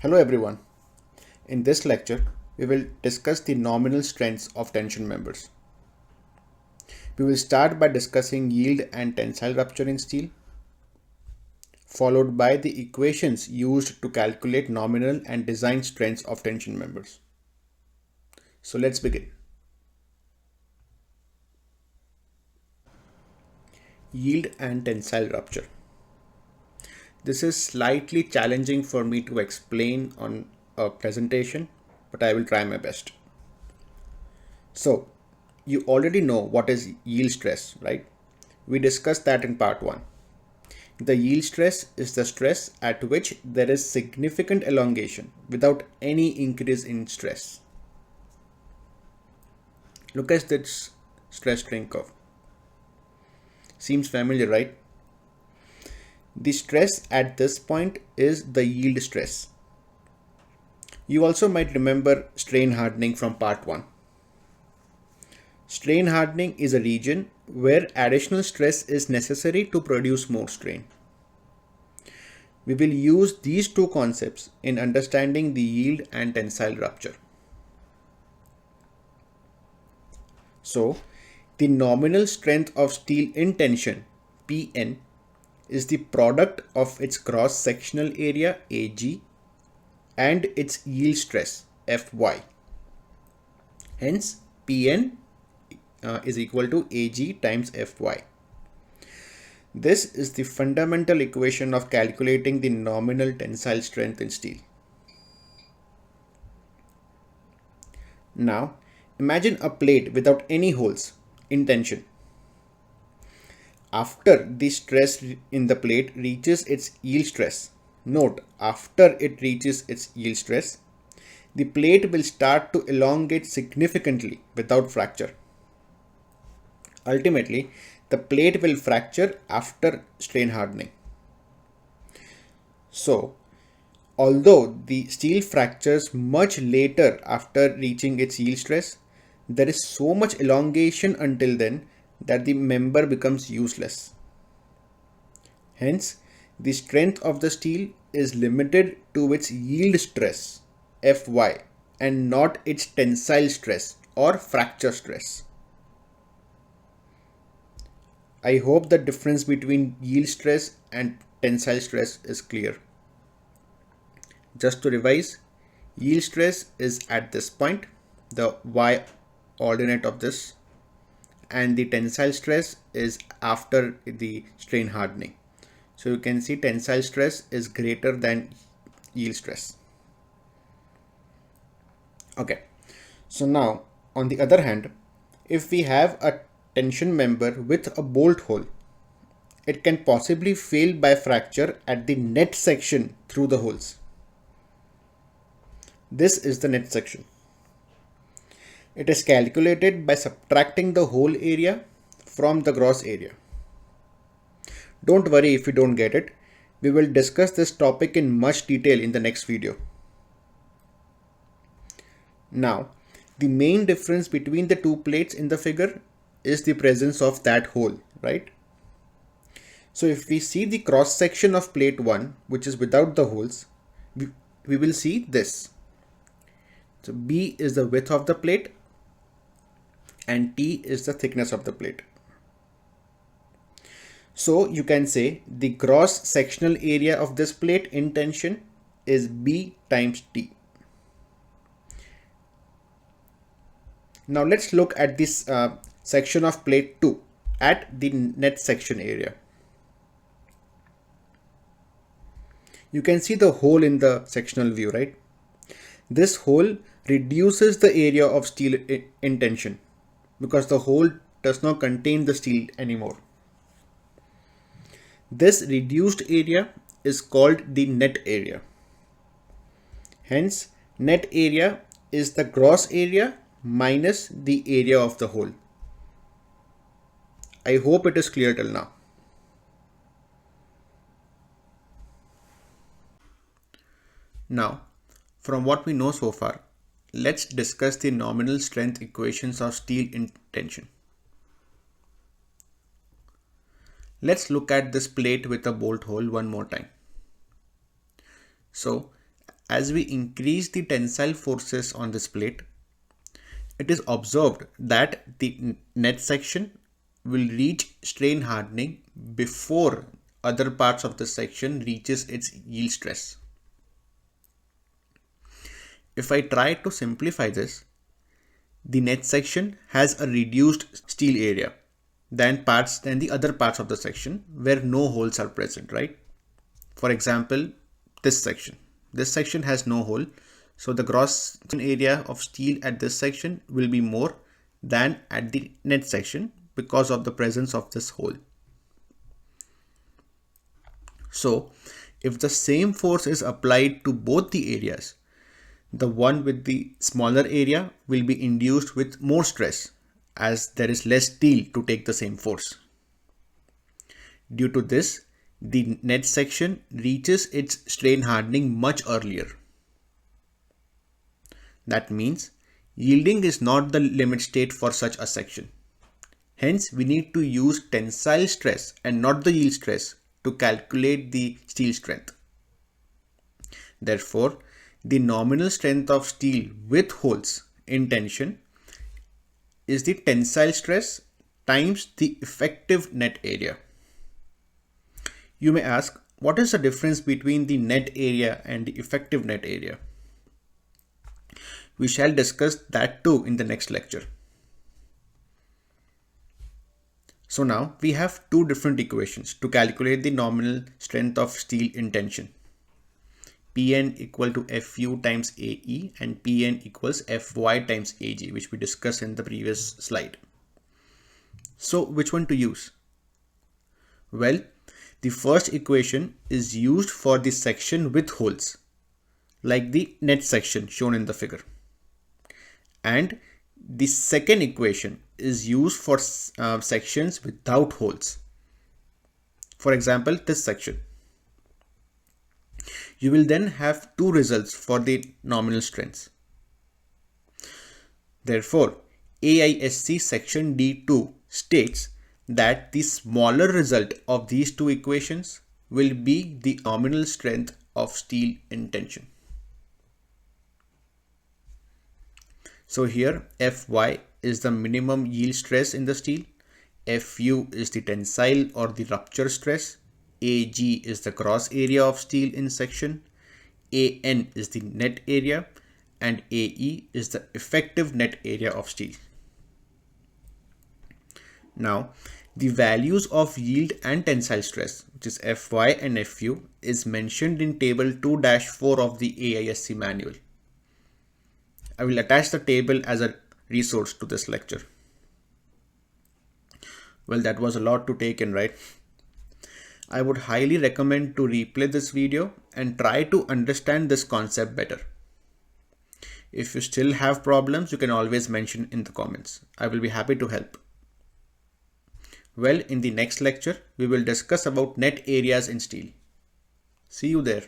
Hello everyone. In this lecture, we will discuss the nominal strengths of tension members. We will start by discussing yield and tensile rupture in steel, followed by the equations used to calculate nominal and design strengths of tension members. So let's begin. Yield and tensile rupture. This is slightly challenging for me to explain on a presentation, but I will try my best. So, you already know what is yield stress, right? We discussed that in part 1. The yield stress is the stress at which there is significant elongation without any increase in stress. Look at this stress strain curve. Seems familiar, right? The stress at this point is the yield stress. You also might remember strain hardening from part 1. Strain hardening is a region where additional stress is necessary to produce more strain. We will use these two concepts in understanding the yield and tensile rupture. So, the nominal strength of steel in tension, Pn, is the product of its cross-sectional area, Ag, and its yield stress, Fy. Hence, Pn is equal to Ag times Fy. This is the fundamental equation of calculating the nominal tensile strength in steel. Now, imagine a plate without any holes in tension. After the stress in the plate reaches its yield stress, note, after it reaches its yield stress, the plate will start to elongate significantly without fracture. Ultimately, the plate will fracture after strain hardening. So, although the steel fractures much later after reaching its yield stress, there is so much elongation until then that the member becomes useless. Hence, the strength of the steel is limited to its yield stress, Fy, and not its tensile stress or fracture stress. I hope the difference between yield stress and tensile stress is clear. Just to revise, yield stress is at this point, the y ordinate of this, and the tensile stress is after the strain hardening. So you can see tensile stress is greater than yield stress. Okay, so now on the other hand, if we have a tension member with a bolt hole, it can possibly fail by fracture at the net section through the holes. This is the net section. It is calculated by subtracting the hole area from the gross area. Don't worry if you don't get it. We will discuss this topic in much detail in the next video. Now, the main difference between the two plates in the figure is the presence of that hole, right? So if we see the cross section of plate 1, which is without the holes, we will see this. So B is the width of the plate and T is the thickness of the plate. So you can say the gross sectional area of this plate in tension is B times T. Now let's look at this section of plate 2 at the net section area. You can see the hole in the sectional view, right? This hole reduces the area of steel in tension because the hole does not contain the steel anymore. This reduced area is called the net area. Hence, net area is the gross area minus the area of the hole. I hope it is clear till now. Now, from what we know so far, let's discuss the nominal strength equations of steel in tension. Let's look at this plate with a bolt hole one more time. So, as we increase the tensile forces on this plate, it is observed that the net section will reach strain hardening before other parts of the section reaches its yield stress. If I try to simplify this, the net section has a reduced steel area than the other parts of the section where no holes are present, right? For example, this section has no hole, so the gross area of steel at this section will be more than at the net section because of the presence of this hole. So if the same force is applied to both the areas, the one with the smaller area will be induced with more stress as there is less steel to take the same force. Due to this, the net section reaches its strain hardening much earlier. That means yielding is not the limit state for such a section. Hence, we need to use tensile stress and not the yield stress to calculate the steel strength. Therefore, the nominal strength of steel with holes in tension is the tensile stress times the effective net area. You may ask, what is the difference between the net area and the effective net area? We shall discuss that too in the next lecture. So now we have two different equations to calculate the nominal strength of steel in tension. Pn equal to Fu times Ae and Pn equals Fy times Ag, which we discussed in the previous slide. So which one to use? Well, the first equation is used for the section with holes, like the net section shown in the figure. And the second equation is used for sections without holes. For example, this section. You will then have two results for the nominal strengths. Therefore, AISC section D2 states that the smaller result of these two equations will be the nominal strength of steel in tension. So here Fy is the minimum yield stress in the steel, Fu is the tensile or the rupture stress, Ag is the gross area of steel in section, An is the net area, and Ae is the effective net area of steel. Now, the values of yield and tensile stress, which is Fy and Fu, is mentioned in table 2-4 of the AISC manual. I will attach the table as a resource to this lecture. Well, that was a lot to take in, right? I would highly recommend to replay this video and try to understand this concept better. If you still have problems, you can always mention in the comments. I will be happy to help. Well, in the next lecture, we will discuss about net areas in steel. See you there.